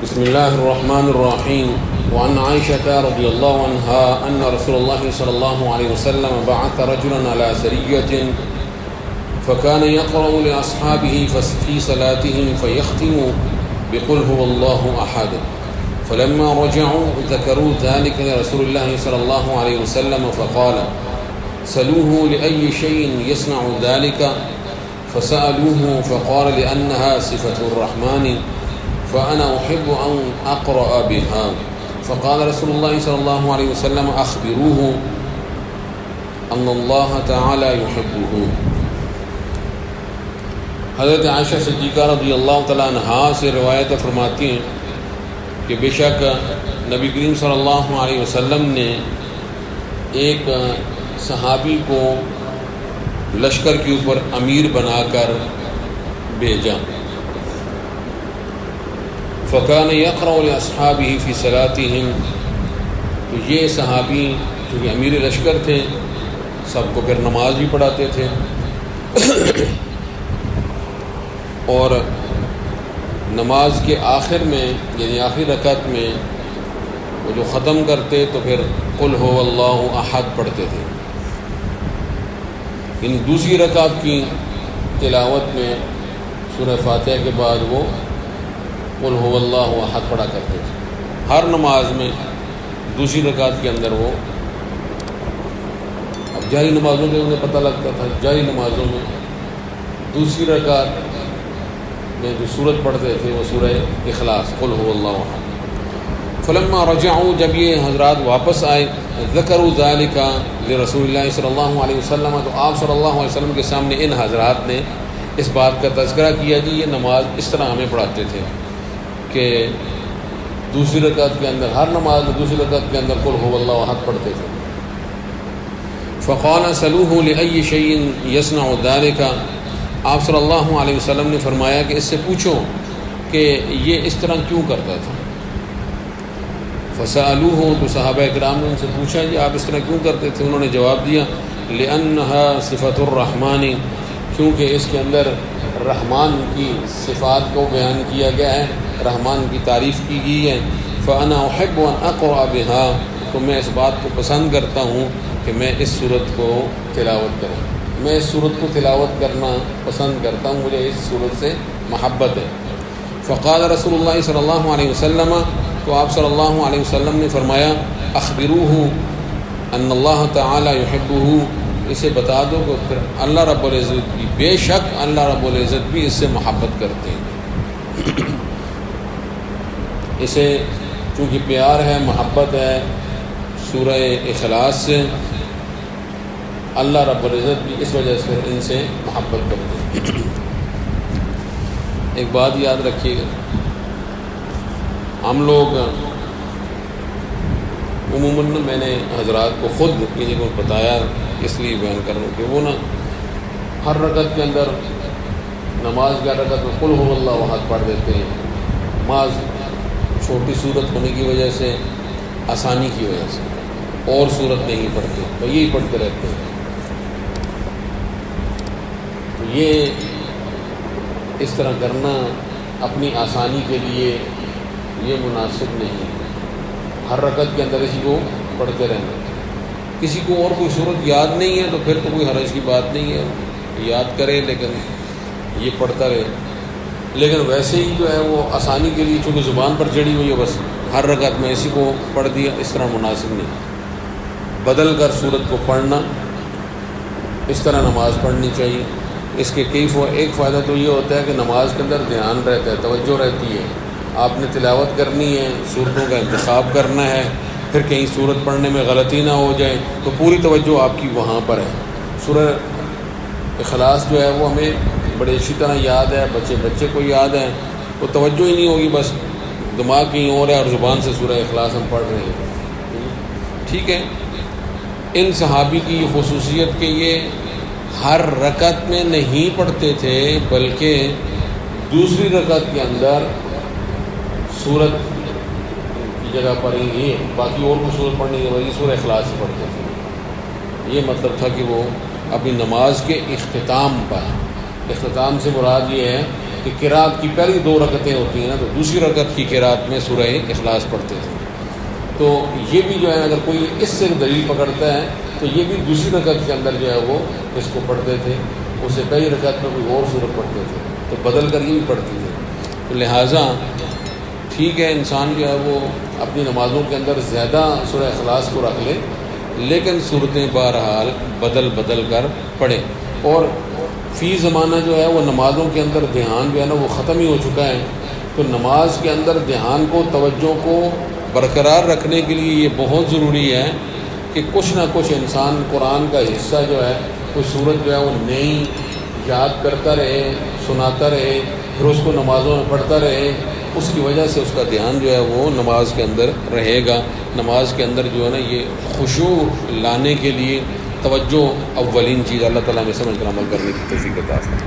بسم الله الرحمن الرحيم. وعن عائشة رضي الله عنها أن رسول الله صلى الله عليه وسلم بعث رجلا على سرية فكان يقرأ لأصحابه في صلاتهم فيختم بقل هو الله أحد. فلما رجعوا ذكروا ذلك لرسول الله صلى الله عليه وسلم فقال سألوه لأي شيء يصنع ذلك فسألوه فقال لأنها صفة الرحمن فأنا أحب أن أقرأ بها. فقال رسول الله صلى الله عليه وسلم أخبروه أن الله تعالى يحبه. حضرت عائشہ صدیقہ رضی اللہ تعالیٰ عنہا سے روایت فرماتی ہیں کہ بے شک نبی کریم صلی اللہ علیہ وسلم نے ایک صحابی کو لشکر کے اوپر امیر بنا کر بھیجا. فکان یقرأ لاصحابہ فی صلاتہم، تو یہ صحابی چونکہ امیر لشکر تھے سب کو پھر نماز بھی پڑھاتے تھے اور نماز کے آخر میں یعنی آخری رکعت میں وہ جو ختم کرتے تو پھر قل هو اللہ احد پڑھتے تھے. یعنی دوسری رکعت کی تلاوت میں سورہ فاتحہ کے بعد وہ قل هو اللہ احد پڑھا کرتے تھے. ہر نماز میں دوسری رکعت کے اندر وہ، اب جاری نمازوں میں انہیں پتہ لگتا تھا، جاری نمازوں میں دوسری رکعت میں جو سورت پڑھتے تھے وہ سورہ اخلاص قل هو اللہ احد. فلما رجعوا، جب یہ حضرات واپس آئے، ذکروا ذالک لرسول اللہ صلی اللہ علیہ وسلم، تو آپ صلی اللہ علیہ وسلم کے سامنے ان حضرات نے اس بات کا تذکرہ کیا جی یہ نماز اس طرح ہمیں پڑھاتے تھے کہ دوسری رکعت کے اندر، ہر نماز میں دوسری رکعت کے اندر قل هو اللہ احد پڑھتے تھے. فقال سألوه لأي شيء يصنع ذلك، آپ صلی اللہ علیہ وسلم نے فرمایا کہ اس سے پوچھو کہ یہ اس طرح کیوں کرتا تھا. فسألوه، تو صحابہ کرام نے ان سے پوچھا کہ آپ اس طرح کیوں کرتے تھے. انہوں نے جواب دیا لأنها صفت الرحمن، کیونکہ اس کے اندر رحمان کی صفات کو بیان کیا گیا ہے، رحمان کی تعریف کی گئی ہے. فأنا أحب أن أقرأ بها، تو میں اس بات کو پسند کرتا ہوں کہ میں اس سورت کو تلاوت کروں، میں اس سورت کو تلاوت کرنا پسند کرتا ہوں، مجھے اس سورت سے محبت ہے. فقال رسول اللہ صلی اللہ علیہ وسلم، تو آپ صلی اللہ علیہ وسلم نے فرمایا اخبروہ ان اللہ تعالی یحبہ، اسے بتا دو کہ پھر اللہ رب العزت بھی، بے شک اللہ رب العزت بھی اس سے محبت کرتے ہیں. اسے چونکہ پیار ہے، محبت ہے سورہ اخلاص سے، اللہ رب العزت بھی اس وجہ سے ان سے محبت کرتے ہیں. ایک بات یاد رکھیے گا، ہم لوگ عموماً، میں نے حضرات کو خود انہیں کو بتایا اس لیے بیان کر رہا ہوں کہ وہ نا ہر رکعت کے اندر، نماز کی رکعت میں قل هو اللہ احد پڑھ دیتے ہیں. نماز چھوٹی صورت ہونے کی وجہ سے، آسانی کی وجہ سے اور صورت نہیں پڑھتے، تو یہی پڑھتے رہتے ہیں. یہ اس طرح کرنا اپنی آسانی کے لیے یہ مناسب نہیں ہے. ہر رکعت کے اندر اسی کو پڑھتے رہنا. کسی کو اور کوئی صورت یاد نہیں ہے تو پھر تو کوئی حرج کی بات نہیں ہے، یاد کرے لیکن یہ پڑھتا رہے. لیکن ویسے ہی جو ہے وہ آسانی کے لیے چونکہ زبان پر چڑھی ہوئی ہے، بس ہر رکعت میں اسی کو پڑھ دیا، اس طرح مناسب نہیں. بدل کر صورت کو پڑھنا، اس طرح نماز پڑھنی چاہیے. اس کے ایک فائدہ تو یہ ہوتا ہے کہ نماز کے اندر دھیان رہتا ہے، توجہ رہتی ہے. آپ نے تلاوت کرنی ہے، صورتوں کا انتخاب کرنا ہے، پھر کہیں صورت پڑھنے میں غلطی نہ ہو جائے تو پوری توجہ آپ کی وہاں پر ہے. سورہ اخلاص جو ہے وہ ہمیں بڑے اچھی طرح یاد ہے، بچے کو یاد ہے، وہ توجہ ہی نہیں ہوگی، بس دماغ کہیں اور ہے اور زبان سے سورہ اخلاص ہم پڑھ رہے ہیں. ٹھیک ہے. ان صحابی کی خصوصیت کہ یہ ہر رکعت میں نہیں پڑھتے تھے بلکہ دوسری رکعت کے اندر سورت کی جگہ پر ہی باقی اور کوئی سورت پڑھنے کی وجہ سورہ اخلاص سے پڑھتے تھے. یہ مطلب تھا کہ وہ اپنی نماز کے اختتام پر، اختتام سے مراد یہ ہے کہ قرات کی پہلی 2 رکعتیں ہوتی ہیں نا، تو دوسری رکعت کی قرات میں سورہ اخلاص پڑھتے تھے. تو یہ بھی جو ہے اگر کوئی اس سے دلیل پکڑتا ہے تو یہ بھی دوسری رکعت کے اندر جو ہے وہ اس کو پڑھتے تھے، اسے پہلی رکعت میں کوئی اور سورت پڑھتے تھے، تو بدل کر یہ بھی پڑھتے تھے. تو لہٰذا ٹھیک ہے انسان جو ہے وہ اپنی نمازوں کے اندر زیادہ سورہ اخلاص کو رکھ لے، لیکن صورتیں بہرحال بدل کر پڑھیں. اور فی زمانہ جو ہے وہ نمازوں کے اندر دھیان جو ہے نا وہ ختم ہی ہو چکا ہے. تو نماز کے اندر دھیان کو، توجہ کو برقرار رکھنے کے لیے یہ بہت ضروری ہے کہ کچھ نہ کچھ انسان قرآن کا حصہ جو ہے، کوئی صورت جو ہے وہ نئی یاد کرتا رہے، سناتا رہے، پھر اس کو نمازوں میں پڑھتا رہے. اس کی وجہ سے اس کا دھیان جو ہے وہ نماز کے اندر رہے گا. نماز کے اندر جو ہے نا یہ خشوع لانے کے لیے توجہ اولین چیز. اللہ تعالیٰ میں سمجھ کر عمل کرنے کی توفیق عطا فرمائے.